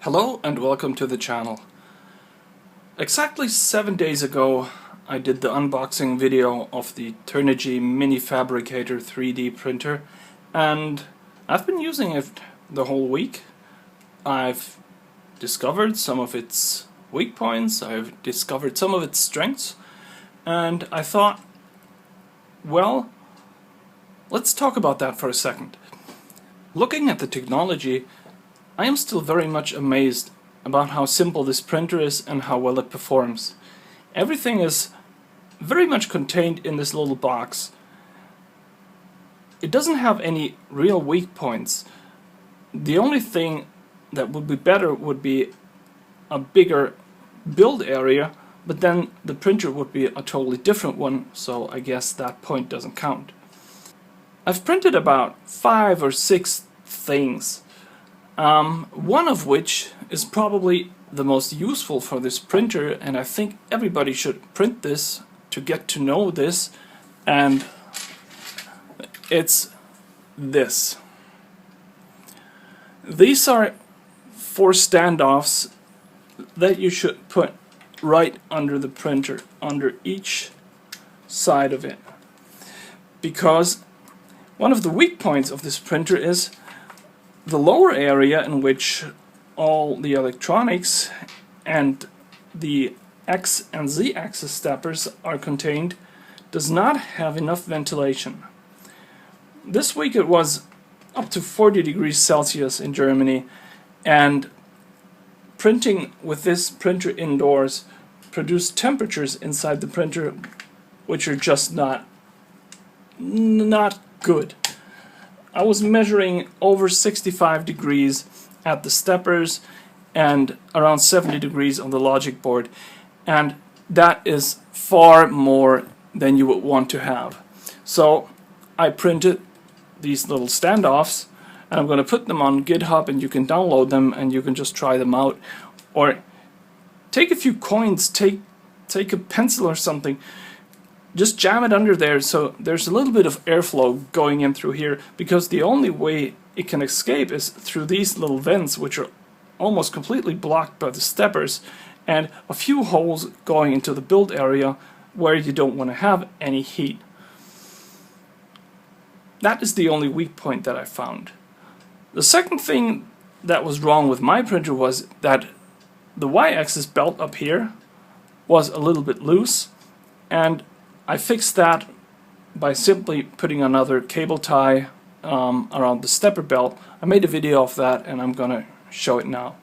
Hello and welcome to the channel. Exactly 7 days ago I did the unboxing video of the Turnigy Mini Fabrikator 3D printer, and I've been using it the whole week. I've discovered some of its weak points, I've discovered some of its strengths, and I thought, well, let's talk about that for a second. Looking at the technology, I am still very much amazed about how simple this printer is and how well it performs. Everything is very much contained in this little box. It doesn't have any real weak points. The only thing that would be better would be a bigger build area, but then the printer would be a totally different one, so I guess that point doesn't count. I've printed about 5 or 6 things. One of which is probably the most useful for this printer, and I think everybody should print this to get to know this, and it's this. These are 4 standoffs that you should put right under the printer, under each side of it, because one of the weak points of this printer is the lower area in which all the electronics and the X and Z axis steppers are contained does not have enough ventilation. This week it was up to 40 degrees Celsius in Germany, and printing with this printer indoors produced temperatures inside the printer which are just not good. I was measuring over 65 degrees at the steppers and around 70 degrees on the logic board, and that is far more than you would want to have. So I printed these little standoffs, and I'm going to put them on GitHub, and you can download them and you can just try them out, or take a few coins, take a pencil or something, just jam it under there so there's a little bit of airflow going in through here, because the only way it can escape is through these little vents, which are almost completely blocked by the steppers, and a few holes going into the build area where you don't want to have any heat. That is the only weak point that I found. The second thing that was wrong with my printer was that the Y-axis belt up here was a little bit loose, and I fixed that by simply putting another cable tie around the stepper belt. I made a video of that and I'm gonna show it now.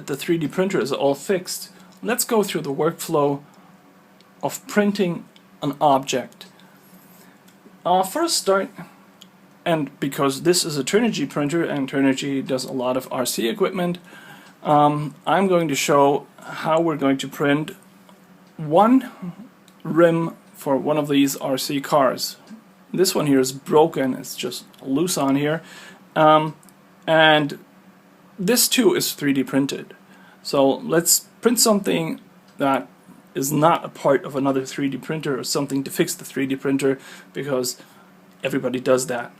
the 3D printer is all fixed, let's go through the workflow of printing an object. First start, and because this is a Turnigy printer and Turnigy does a lot of RC equipment, I'm going to show how we're going to print one rim for one of these RC cars. This one here is broken, it's just loose on here, and this too is 3D printed. So let's print something that is not a part of another 3D printer, or something to fix the 3D printer, because everybody does that.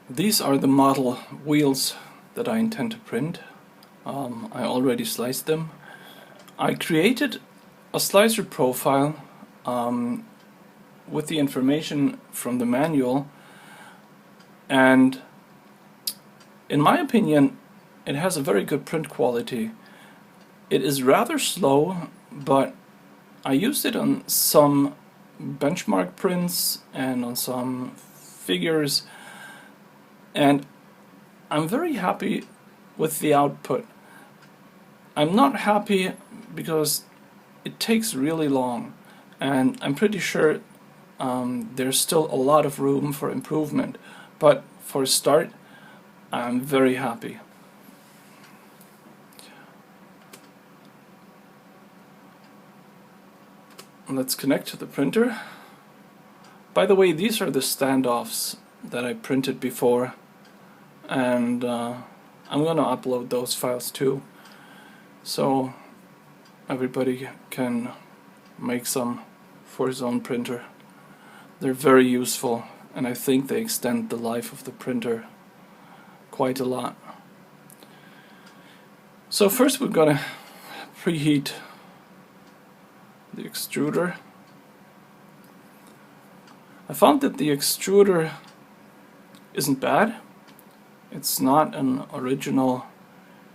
These are the model wheels that I intend to print. I already sliced them. I created a slicer profile with the information from the manual, and in my opinion it has a very good print quality. It is rather slow, but I used it on some benchmark prints and on some figures, and I'm very happy with the output. I'm not happy because it takes really long, and I'm pretty sure there's still a lot of room for improvement, but for a start I'm very happy. Let's connect to the printer. By the way, these are the standoffs that I printed before, and I'm gonna upload those files too, so everybody can make some for his own printer. They're very useful, and I think they extend the life of the printer quite a lot. So first we're gonna preheat the extruder. I found that the extruder isn't bad. It's not an original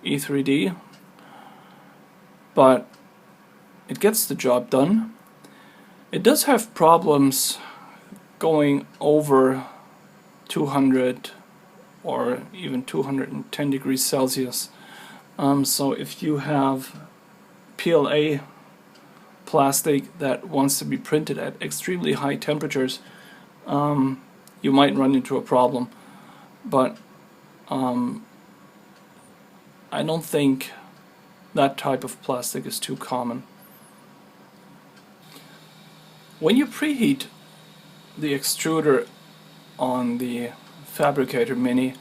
E3D, but it gets the job done. It does have problems going over 200 or even 210 degrees Celsius. So if you have PLA plastic that wants to be printed at extremely high temperatures, you might run into a problem. But I don't think that type of plastic is too common. When you preheat the extruder on the Fabrikator Mini,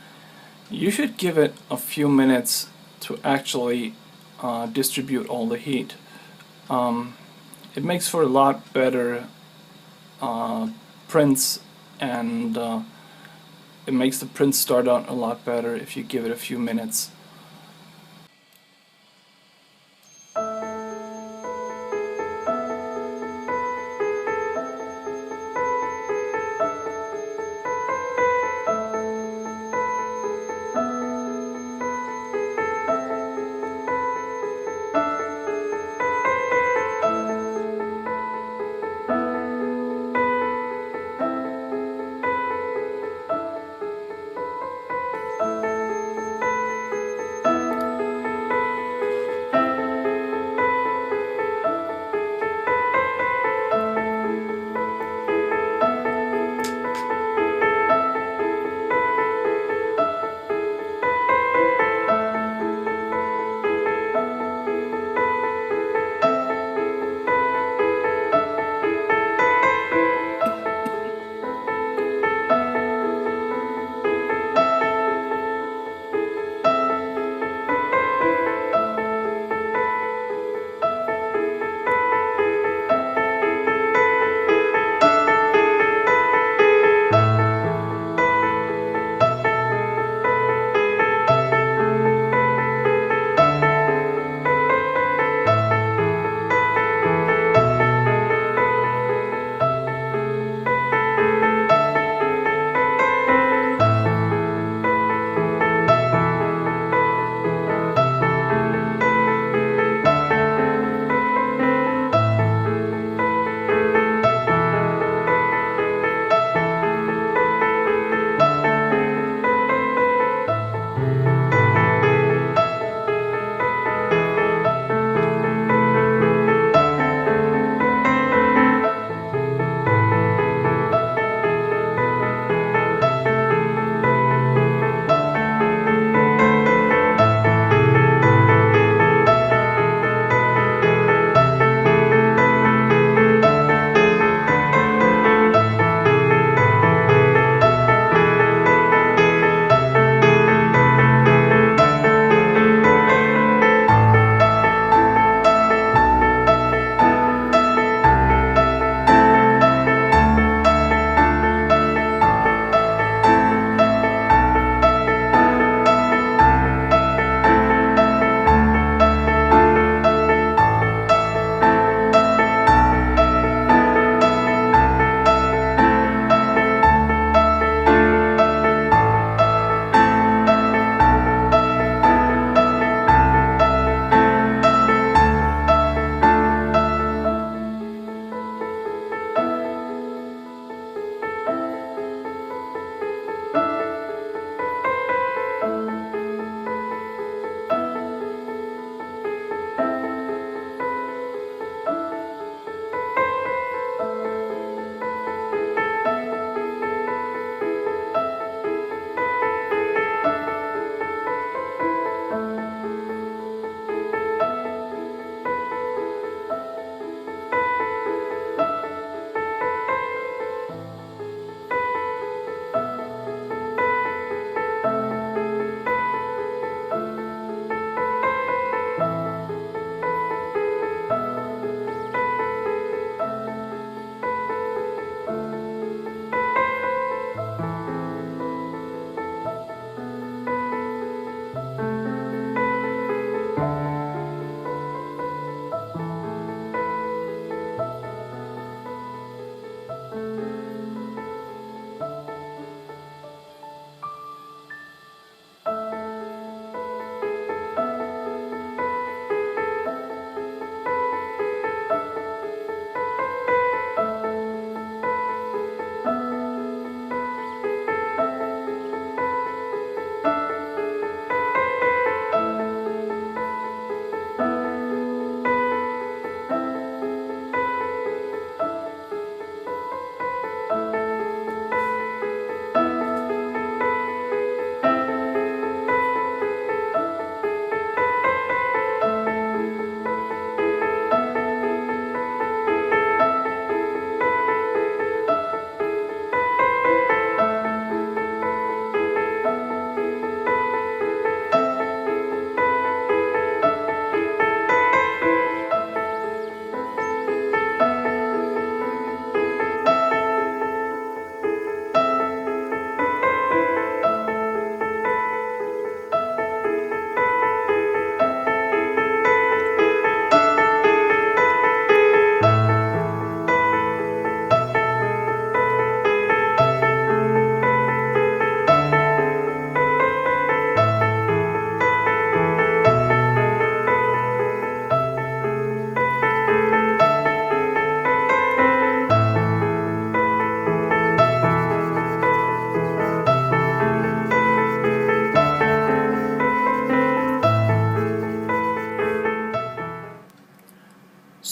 you should give it a few minutes to actually distribute all the heat. It makes for a lot better prints, and it makes the print start out a lot better if you give it a few minutes.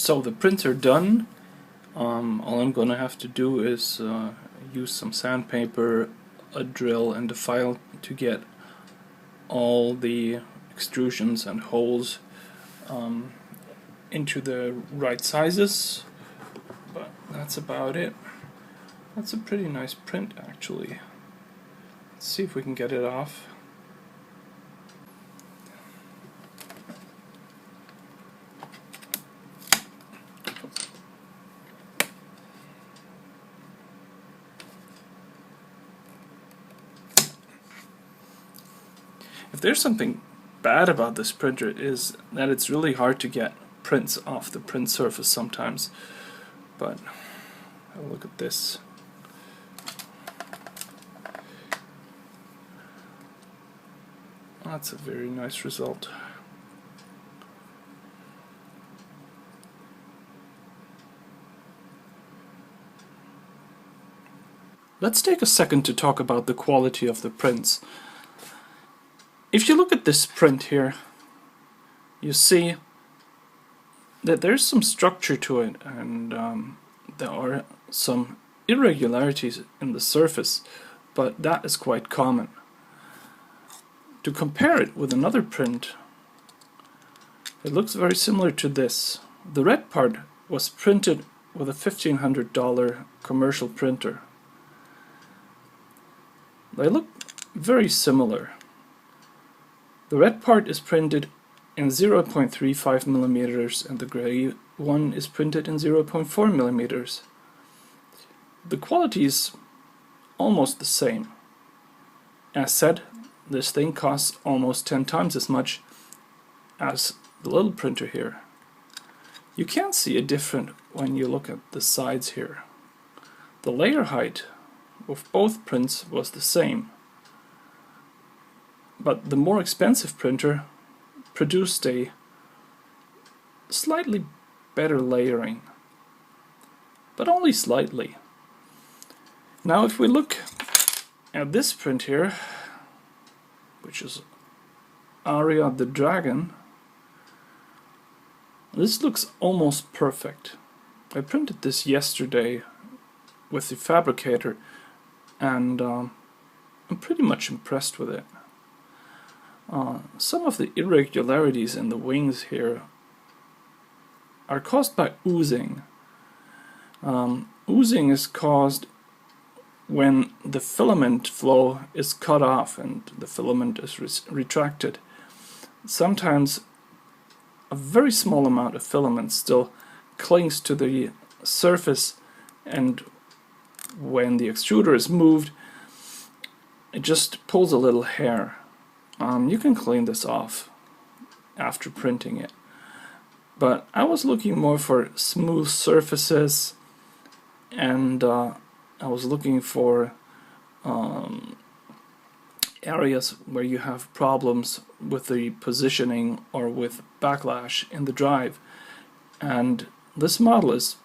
So the printer done. All I'm gonna have to do is use some sandpaper, a drill and a file to get all the extrusions and holes into the right sizes, but that's about it. That's a pretty nice print actually. Let's see if we can get it off. If there's something bad about this printer, is that it's really hard to get prints off the print surface sometimes. But have a look at this. That's a very nice result. Let's take a second to talk about the quality of the prints. If you look at this print here, you see that there's some structure to it, and there are some irregularities in the surface, but that is quite common. To compare it with another print, it looks very similar to this. The red part was printed with a $1,500 commercial printer. They look very similar. The red part is printed in 0.35 millimeters and the gray one is printed in 0.4 millimeters. The quality is almost the same. As said, this thing costs almost 10 times as much as the little printer here. You can see a difference when you look at the sides here. The layer height of both prints was the same, but the more expensive printer produced a slightly better layering, but only slightly. Now if we look at this print here, which is Aria the Dragon, this looks almost perfect. I printed this yesterday with the Fabrikator, and I'm pretty much impressed with it. Some of the irregularities in the wings here are caused by oozing. Oozing is caused when the filament flow is cut off and the filament is retracted. Sometimes a very small amount of filament still clings to the surface, and when the extruder is moved, it just pulls a little hair. You can clean this off after printing it, but I was looking more for smooth surfaces, and I was looking for areas where you have problems with the positioning or with backlash in the drive, and this model is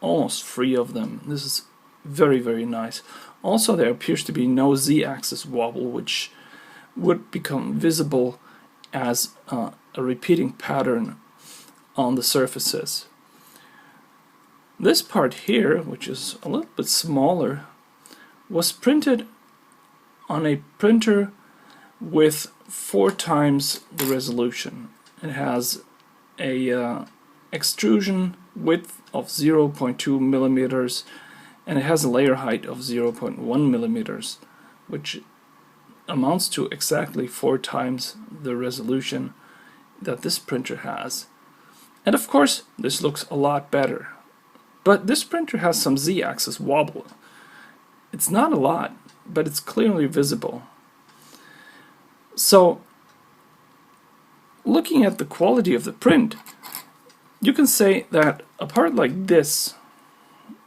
almost free of them. This is very, very nice. Also, there appears to be no Z-axis wobble, which would become visible as a repeating pattern on the surfaces. This part here, which is a little bit smaller, was printed on a printer with 4 times the resolution. It has a extrusion width of 0.2 millimeters, and it has a layer height of 0.1 millimeters, which amounts to exactly 4 times the resolution that this printer has. And of course, this looks a lot better. But this printer has some Z-axis wobble. It's not a lot, but it's clearly visible. So, looking at the quality of the print, you can say that a part like this,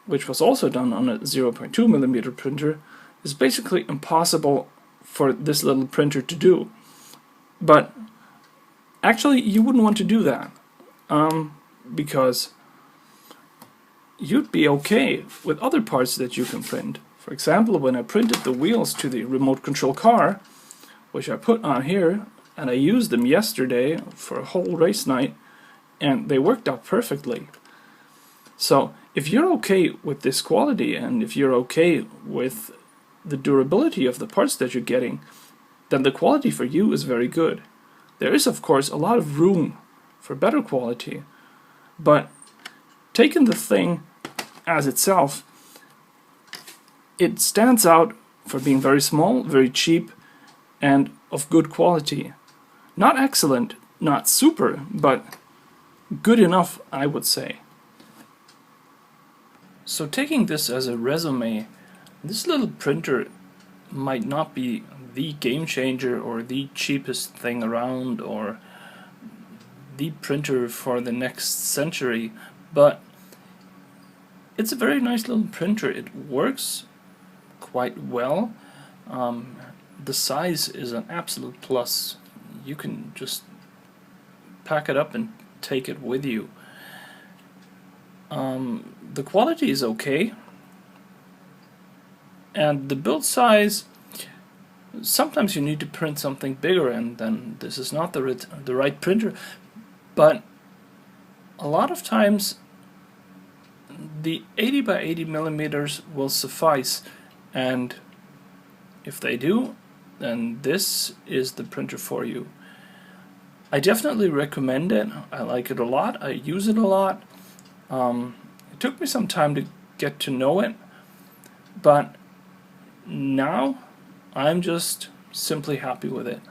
which was also done on a 0.2 millimeter printer, is basically impossible for this little printer to do. But actually you wouldn't want to do that, because you'd be okay with other parts that you can print. For example, when I printed the wheels to the remote control car, which I put on here, and I used them yesterday for a whole race night, and they worked out perfectly. So if you're okay with this quality, and if you're okay with the durability of the parts that you're getting, then the quality for you is very good. There is, of course, a lot of room for better quality, but taking the thing as itself, it stands out for being very small, very cheap, and of good quality. Not excellent, not super, but good enough, I would say. So taking this as a resume, this little printer might not be the game changer or the cheapest thing around or the printer for the next century, but it's a very nice little printer. It works quite well. The size is an absolute plus. You can just pack it up and take it with you. The quality is okay, and the build size, sometimes you need to print something bigger and then this is not the right printer, but a lot of times the 80 by 80 millimeters will suffice, and if they do, then this is the printer for you. I definitely recommend it. I like it a lot. I use it a lot. It took me some time to get to know it, but now I'm just simply happy with it.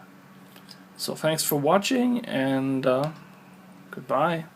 So thanks for watching, and goodbye.